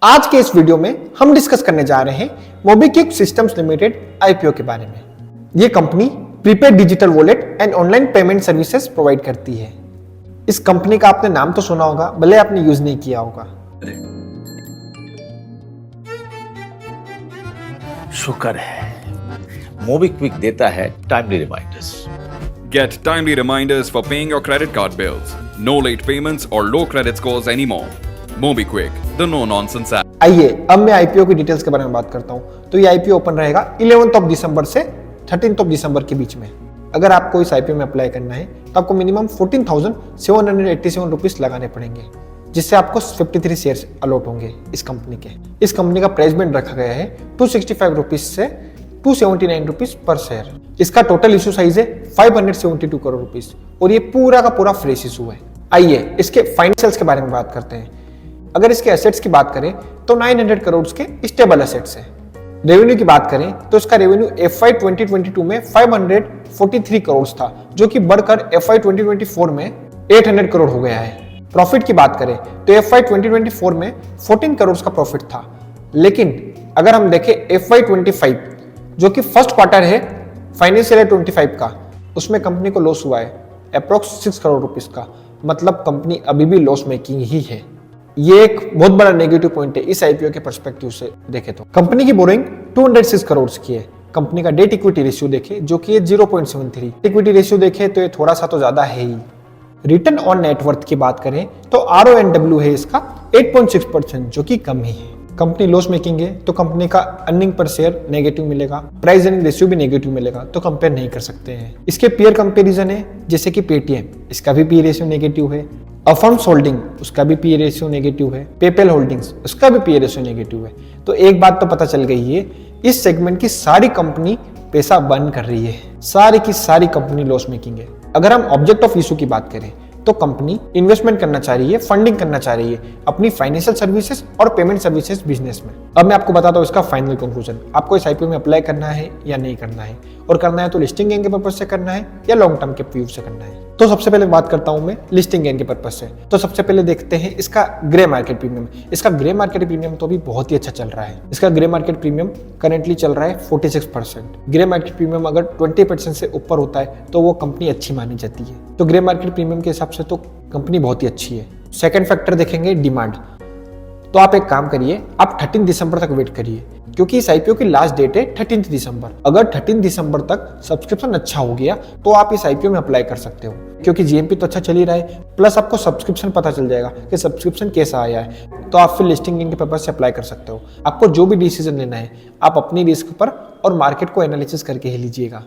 आज के इस वीडियो में हम डिस्कस करने जा रहे हैं मोबीक्विक सिस्टम्स लिमिटेड आईपीओ के बारे में। यह company prepaid digital wallet and online payment services provide करती है। इस कंपनी का आपने नाम तो सुना होगा, भले आपने यूज नहीं किया होगा। शुक्र है मोबीक्विक देता है timely reminders. Get timely reminders for paying your credit card bills. No late payments or low credit scores anymore. MobiKwik, the no-nonsense app. आइए अब मैं आईपीओ की डिटेल्स के बारे में बात करता हूं। तो ये आईपीओ ओपन रहेगा 11th ऑफ दिसंबर से 13th ऑफ दिसंबर के बीच में। अगर आपको इस आईपीओ में अप्लाई करना है तो आपको मिनिमम 14,787 रुपीज लगाने पड़ेंगे, जिससे आपको 53 शेयर्स अलॉट होंगे इस कंपनी के। इस कंपनी का प्राइस बैंड रखा गया है 265 रुपीज से 279 रुपीज पर शेयर। इसका टोटल इशू साइज है 572 करोड़ रुपीज और ये पूरा का पूरा फ्रेश इशू है। आइए इसके फाइनेंशियल्स के बारे में बात करते हैं। अगर इसके एसेट्स की बात करें तो 900 करोड़ के स्टेबल एसेट्स हैं। रेवेन्यू की बात करें तो इसका रेवेन्यू FY 2022 में 543 करोड़ था, जो कि बढ़कर FY 2024 में 800 करोड़ हो गया है। प्रॉफिट की बात करें तो FY 2024 में 14 करोड़ का प्रॉफिट था, लेकिन अगर हम देखें FY 25 जो कि फर्स्ट क्वार्टर है फाइनेंशियल ईयर 25 का, उसमें कंपनी को लॉस हुआ है अप्रोक्स 6 करोड़ रुपीस का। मतलब कंपनी अभी भी लॉस मेकिंग ही है। ये एक बहुत बड़ा नेगेटिव पॉइंट है इस आईपीओ के पर्सपेक्टिव से देखे तो। कंपनी की बोरिंग 206 करोड़ की है। कंपनी का डेट इक्विटी रेशियो देखे जो कि 0.73। इक्विटी रेशियो देखे तो ये थोड़ा सा तो ज्यादा है ही। रिटर्न ऑन नेटवर्थ की बात करें तो RONW है इसका 8.6%, जो कि कम ही है। कंपनी लॉस मेकिंग है तो कंपनी का अर्निंग पर शेयर नेगेटिव मिलेगा, प्राइस अर्निंग रेशियो भी नेगेटिव मिलेगा, तो कंपेयर नहीं कर सकते हैं। इसके पीयर कंपैरिजन है जैसे कि पेटीएम, इसका भी पी रेशियो नेगेटिव है। अफर्म्स होल्डिंग उसका भी पी रेशियो नेगेटिव है। पेपैल होल्डिंग्स उसका भी पी रेशियो नेगेटिव है। तो एक बात तो पता चल गई है, इस सेगमेंट की सारी कंपनी पैसा बर्न कर रही है, सारी की सारी कंपनी लॉस मेकिंग है। अगर हम ऑब्जेक्ट ऑफ इशू की बात करें तो कंपनी इन्वेस्टमेंट करना चाह रही है, फंडिंग करना चाह रही है अपनी फाइनेंशियल सर्विसेज और पेमेंट सर्विसेज बिजनेस में। अब मैं आपको बताता हूँ इसका फाइनल कंक्लूजन। आपको इस आईपीओ में अप्लाई करना है या नहीं करना है, और करना है तो लिस्टिंग गेन के पर्पज से करना है या लॉन्ग टर्म के व्यू से करना है। तो सबसे पहले बात करता हूं मैं लिस्टिंग गेन के पर्पज से। तो सबसे पहले देखते हैं इसका ग्रे मार्केट प्रीमियम। इसका ग्रे मार्केट प्रीमियम तो अभी बहुत ही अच्छा चल रहा है। इसका ग्रे मार्केट प्रीमियम करेंटली चल रहा है 46%। ग्रे मार्केट प्रीमियम अगर 20% से ऊपर होता है तो वो कंपनी अच्छी मानी जाती है। तो ग्रे मार्केट प्रीमियम के हिसाब से तो कंपनी बहुत ही अच्छी है। सेकेंड फैक्टर देखेंगे डिमांड। तो आप एक काम करिए, आप 13 दिसंबर तक वेट करिए, क्योंकि इस आईपीओ की लास्ट डेट है 13 दिसंबर। अगर 13 दिसंबर तक सब्सक्रिप्शन अच्छा हो गया तो आप इस आईपीओ में अप्लाई कर सकते हो, क्योंकि जीएमपी तो अच्छा चल ही रहा है, प्लस आपको सब्सक्रिप्शन पता चल जाएगा कि सब्सक्रिप्शन कैसा आया है। तो आप फिर लिस्टिंग गेन के पर्पज से अप्लाई कर सकते हो। आपको जो भी डिसीजन लेना है आप अपनी रिस्क पर और मार्केट को एनालिसिस करके ही लीजिएगा।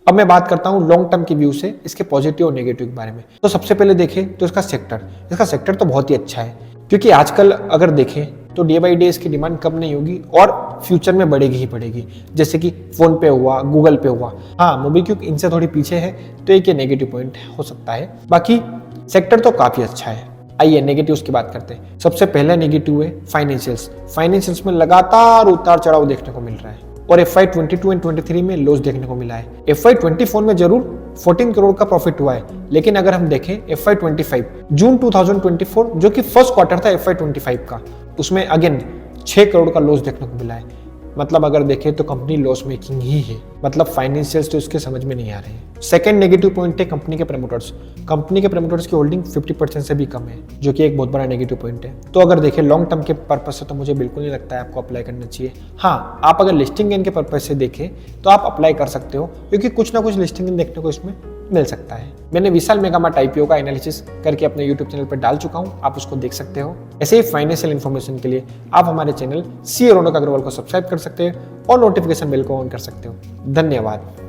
अब मैं बात करता हूँ लॉन्ग टर्म के व्यू से इसके पॉजिटिव और नेगेटिव के बारे में। तो सबसे पहले देखें तो इसका सेक्टर तो बहुत ही अच्छा है, क्योंकि आजकल अगर देखें तो डे बाई डे इसकी डिमांड कम नहीं होगी और फ्यूचर में बढ़ेगी ही बढ़ेगी, जैसे कि फोन पे हुआ, गूगल पे हुआ। हाँ, मोबीक्विक इनसे थोड़ी पीछे है तो एक ये नेगेटिव पॉइंट हो सकता है। बाकी सेक्टर तो काफी अच्छा है। आइए नेगेटिव्स की बात करते हैं। सबसे पहला नेगेटिव है फाइनेंशियल्स में लगातार उतार चढ़ाव देखने को मिल रहा है और FY 22 एंड 23 में लॉस देखने को मिला है। FY 24 में जरूर 14 करोड़ का प्रॉफिट हुआ है, लेकिन अगर हम देखें FY 25 जून 2024 जो कि फर्स्ट क्वार्टर था FY 25 का, उसमें अगेन 6 करोड़ का लॉस देखने को मिला है। मतलब अगर देखें तो कंपनी लॉस मेकिंग ही है। मतलब फाइनेंशियल्स तो इसके समझ में नहीं आ रहे हैं। सेकंड नेगेटिव पॉइंट है कंपनी के प्रमोटर्स। कंपनी के प्रमोटर्स की होल्डिंग 50% से भी कम है, जो कि एक बहुत बड़ा नेगेटिव पॉइंट है। तो अगर देखें लॉन्ग टर्म के पर्पज से तो मुझे बिल्कुल नहीं लगता है आपको अप्लाई करना चाहिए। हाँ, आप अगर लिस्टिंग गेन के पर्पज से देखें तो आप अप्लाई कर सकते हो, क्योंकि कुछ ना कुछ लिस्टिंग गेन देखने को इसमें मिल सकता है। मैंने विशाल मेगामार्ट आईपीओ का एनालिसिस करके अपने यूट्यूब चैनल पर डाल चुका हूं, आप उसको देख सकते हो। ऐसे ही फाइनेंशियल इन्फॉर्मेशन के लिए आप हमारे चैनल CA रौनक अग्रवाल को सब्सक्राइब कर सकते हैं और नोटिफिकेशन बेल को ऑन कर सकते हो। धन्यवाद।